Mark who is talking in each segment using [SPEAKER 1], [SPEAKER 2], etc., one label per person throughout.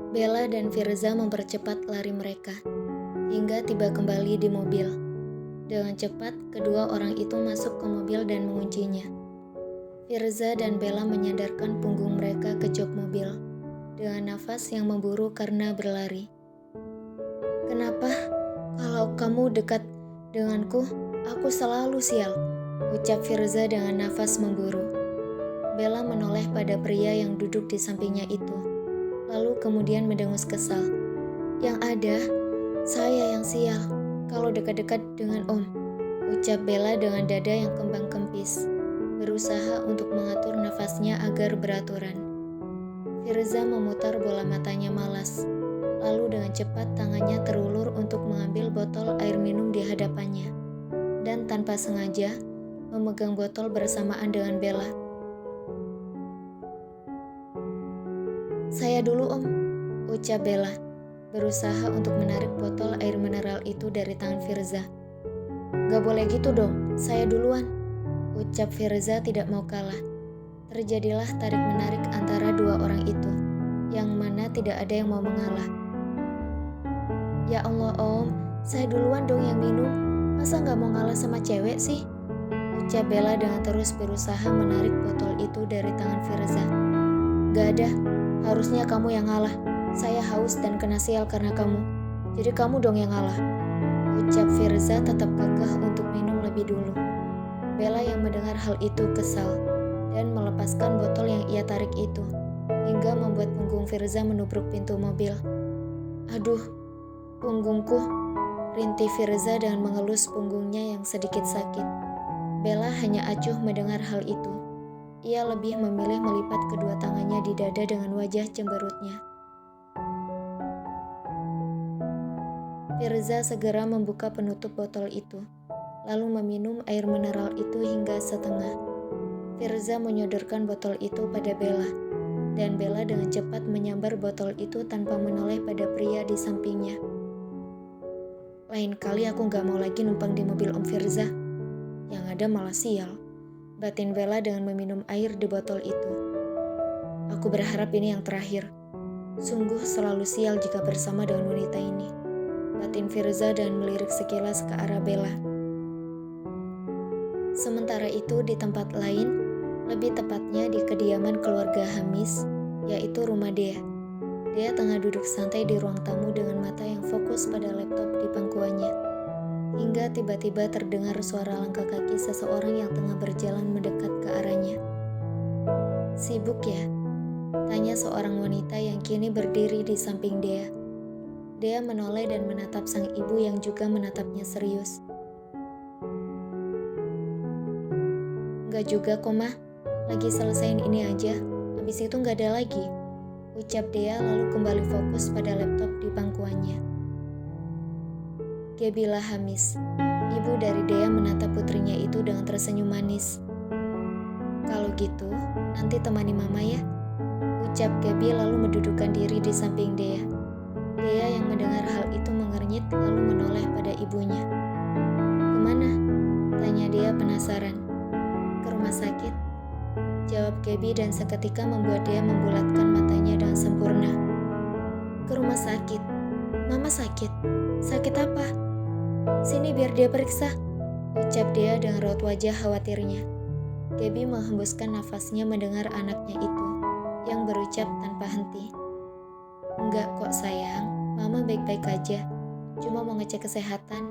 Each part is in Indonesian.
[SPEAKER 1] Bella dan Firza mempercepat lari mereka, hingga tiba kembali di mobil. Dengan cepat, kedua orang itu masuk ke mobil dan menguncinya. Firza dan Bella menyandarkan punggung mereka ke jok mobil, dengan nafas yang memburu karena berlari. "Kenapa? Kalau kamu dekat denganku, aku selalu sial," ucap Firza dengan nafas memburu. Bella menoleh pada pria yang duduk di sampingnya itu, lalu kemudian mendengus kesal. "Yang ada, saya yang sial kalau dekat-dekat dengan Om," ucap Bella dengan dada yang kembang kempis, berusaha untuk mengatur nafasnya agar beraturan. Firza memutar bola matanya malas, lalu dengan cepat tangannya terulur untuk mengambil botol air minum di hadapannya, dan tanpa sengaja memegang botol bersamaan dengan Bella. "Saya dulu, Om," ucap Bella, berusaha untuk menarik botol air mineral itu dari tangan Firza. "Gak boleh gitu dong, saya duluan," ucap Firza tidak mau kalah. Terjadilah tarik-menarik antara dua orang itu, yang mana tidak ada yang mau mengalah. "Ya Allah Om, saya duluan dong yang minum, masa gak mau ngalah sama cewek sih?" ucap Bella dengan terus berusaha menarik botol itu dari tangan Firza. "Gak ada, harusnya kamu yang ngalah. Saya haus dan kena sial karena kamu, jadi kamu dong yang ngalah," ucap Firza tetap kekeh untuk minum lebih dulu. Bella yang mendengar hal itu kesal dan melepaskan botol yang ia tarik itu, hingga membuat punggung Firza menubruk pintu mobil. "Aduh, punggungku," rintih Firza dengan mengelus punggungnya yang sedikit sakit. Bella hanya acuh mendengar hal itu. Ia lebih memilih melipat kedua tangannya di dada dengan wajah cemberutnya. Firza segera membuka penutup botol itu, lalu meminum air mineral itu hingga setengah. Firza menyodorkan botol itu pada Bella, dan Bella dengan cepat menyambar botol itu tanpa menoleh pada pria di sampingnya. "Lain kali aku gak mau lagi numpang di mobil Om Firza. Yang ada malah sial," batin Bella dengan meminum air di botol itu. "Aku berharap ini yang terakhir. Sungguh selalu sial jika bersama dengan wanita ini," batin Firza dan melirik sekilas ke arah Bella. Sementara itu di tempat lain, lebih tepatnya di kediaman keluarga Hamis, yaitu rumah Dea. Dea tengah duduk santai di ruang tamu dengan mata yang fokus pada laptop di pangkuannya. Hingga tiba-tiba terdengar suara langkah kaki seseorang yang tengah berjalan mendekat ke arahnya. "Sibuk ya?" tanya seorang wanita yang kini berdiri di samping Dea. Dea menoleh dan menatap sang ibu yang juga menatapnya serius. "Gak juga kok mah, lagi selesain ini aja, habis itu gak ada lagi," ucap Dea lalu kembali fokus pada laptop di pangkuannya. Gebila Hamis, ibu dari Dea, menatap putrinya itu dengan tersenyum manis. "Kalau gitu, nanti temani mama ya," ucap Gebi lalu mendudukkan diri di samping Dea. Dea yang mendengar hal itu mengernyit lalu menoleh pada ibunya. "Kemana?" tanya Dea penasaran. "Ke rumah sakit," jawab Gebi dan seketika membuat Dea membulatkan matanya dengan sempurna. "Ke rumah sakit? Mama sakit? Sakit apa? Sini biar dia periksa," ucap Dea dengan raut wajah khawatirnya. Gebi menghembuskan nafasnya mendengar anaknya itu, yang berucap tanpa henti. "Enggak kok sayang, Mama baik-baik aja. Cuma mau ngecek kesehatan.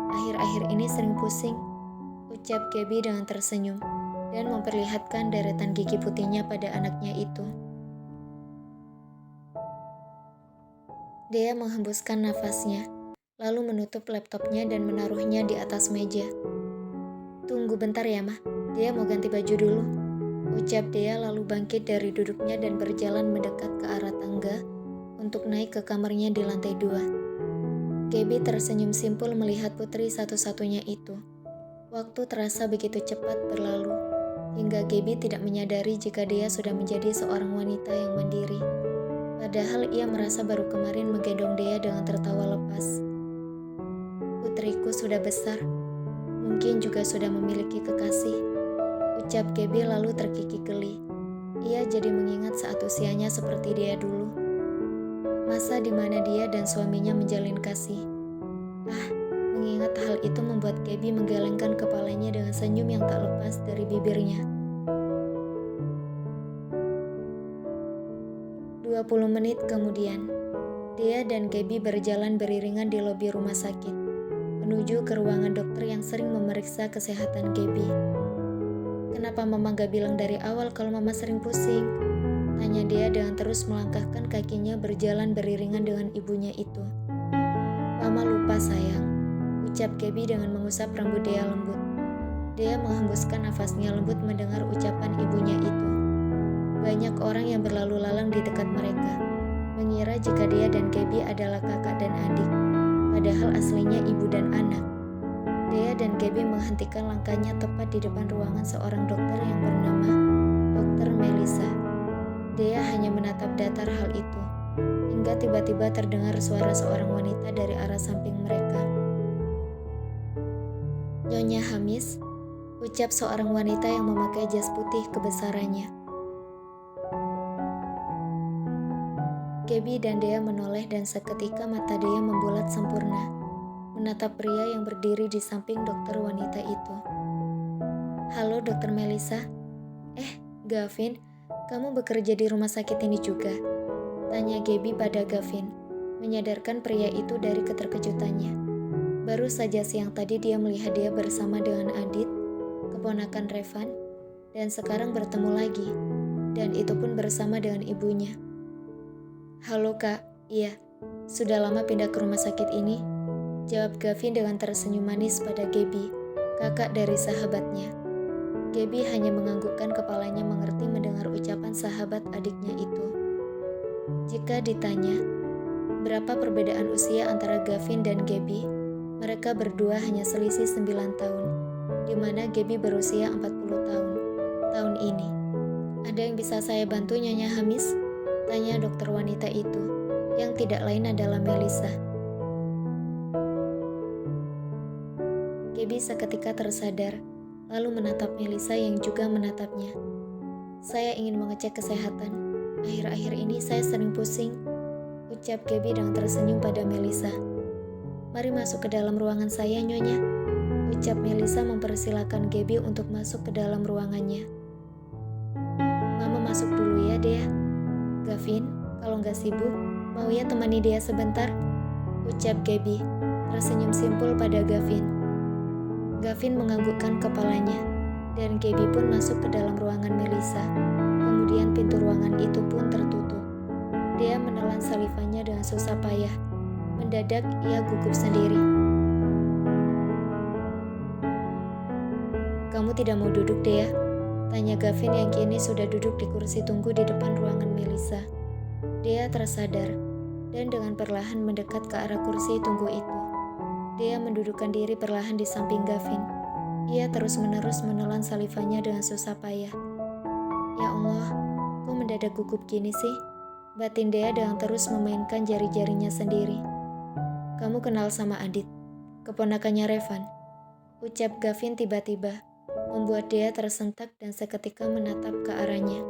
[SPEAKER 1] Akhir-akhir ini sering pusing," ucap Gebi dengan tersenyum, dan memperlihatkan deretan gigi putihnya pada anaknya itu. Dea menghembuskan nafasnya, lalu menutup laptopnya dan menaruhnya di atas meja. "Tunggu bentar ya, Mah. Dea mau ganti baju dulu," ucap Dea lalu bangkit dari duduknya dan berjalan mendekat ke arah tangga untuk naik ke kamarnya di lantai 2. Gebi tersenyum simpul melihat putri satu-satunya itu. Waktu terasa begitu cepat berlalu, hingga Gebi tidak menyadari jika Dea sudah menjadi seorang wanita yang mandiri. Padahal ia merasa baru kemarin menggendong Dea dengan tertawa lepas. "Putriku sudah besar, mungkin juga sudah memiliki kekasih," ucap Gebi lalu terkikik geli. Ia jadi mengingat saat usianya seperti Dea dulu. Masa di mana dia dan suaminya menjalin kasih. Mengingat hal itu membuat Gaby menggelengkan kepalanya dengan senyum yang tak lepas dari bibirnya. 20 menit kemudian, Dea dan Gaby berjalan beriringan di lobi rumah sakit, menuju ke ruangan dokter yang sering memeriksa kesehatan Gaby. "Kenapa Mama gak bilang dari awal kalau Mama sering pusing?" tanya Dea dengan terus melangkahkan kakinya berjalan beriringan dengan ibunya itu. "Mama lupa sayang," ucap Gaby dengan mengusap rambut Dea lembut. Dea menghembuskan nafasnya lembut mendengar ucapan ibunya itu. Banyak orang yang berlalu lalang di dekat mereka, mengira jika Dea dan Gaby adalah kakak dan adik, padahal aslinya ibu dan anak. Dea dan Gaby menghentikan langkahnya tepat di depan ruangan seorang dokter yang bernama Dr. Melissa. Dea hanya menatap datar hal itu, hingga tiba-tiba terdengar suara seorang wanita dari arah samping mereka. "Nyonya Hamis," ucap seorang wanita yang memakai jas putih kebesarannya. Gaby dan Dea menoleh dan seketika mata Dea membulat sempurna, menatap pria yang berdiri di samping dokter wanita itu. "Halo Dokter Melissa." Gavin, kamu bekerja di rumah sakit ini juga?" tanya Gaby pada Gavin, menyadarkan pria itu dari keterkejutannya. Baru saja siang tadi dia melihat dia bersama dengan Adit, keponakan Revan, dan sekarang bertemu lagi, dan itu pun bersama dengan ibunya. "Halo Kak, iya, sudah lama pindah ke rumah sakit ini," jawab Gavin dengan tersenyum manis pada Gaby, kakak dari sahabatnya. Gaby hanya menganggukkan kepalanya mengerti mendengar ucapan sahabat adiknya itu. Jika ditanya, berapa perbedaan usia antara Gavin dan Gaby, mereka berdua hanya selisih 9 tahun, di mana Gaby berusia 40 tahun ini. "Ada yang bisa saya bantu Nyonya Hamis?" tanya dokter wanita itu, yang tidak lain adalah Melissa. Gaby seketika tersadar, lalu menatap Melissa yang juga menatapnya. "Saya ingin mengecek kesehatan. Akhir-akhir ini saya sering pusing," ucap Gaby dengan tersenyum pada Melissa. "Mari masuk ke dalam ruangan saya, Nyonya," ucap Melissa mempersilakan Gaby untuk masuk ke dalam ruangannya. "Mama masuk dulu ya, Dea. Gavin, kalau nggak sibuk, mau ya temani dia sebentar?" ucap Gaby, tersenyum simpul pada Gavin. Gavin menganggukkan kepalanya, dan Gaby pun masuk ke dalam ruangan Melissa. Kemudian pintu ruangan itu pun tertutup. Dia menelan salivannya dengan susah payah. Mendadak ia gugup sendiri. "Kamu tidak mau duduk, Dea?" tanya Gavin yang kini sudah duduk di kursi tunggu di depan ruangan Melissa. Dea tersadar, dan dengan perlahan mendekat ke arah kursi tunggu itu. Dea mendudukkan diri perlahan di samping Gavin. Ia terus-menerus menelan salivannya dengan susah payah. "Ya Allah, kok mendadak gugup gini sih?" batin Dea dengan terus memainkan jari-jarinya sendiri. "Kamu kenal sama Adit, keponakannya Revan?" ucap Gavin tiba-tiba, membuat Dea tersentak dan seketika menatap ke arahnya.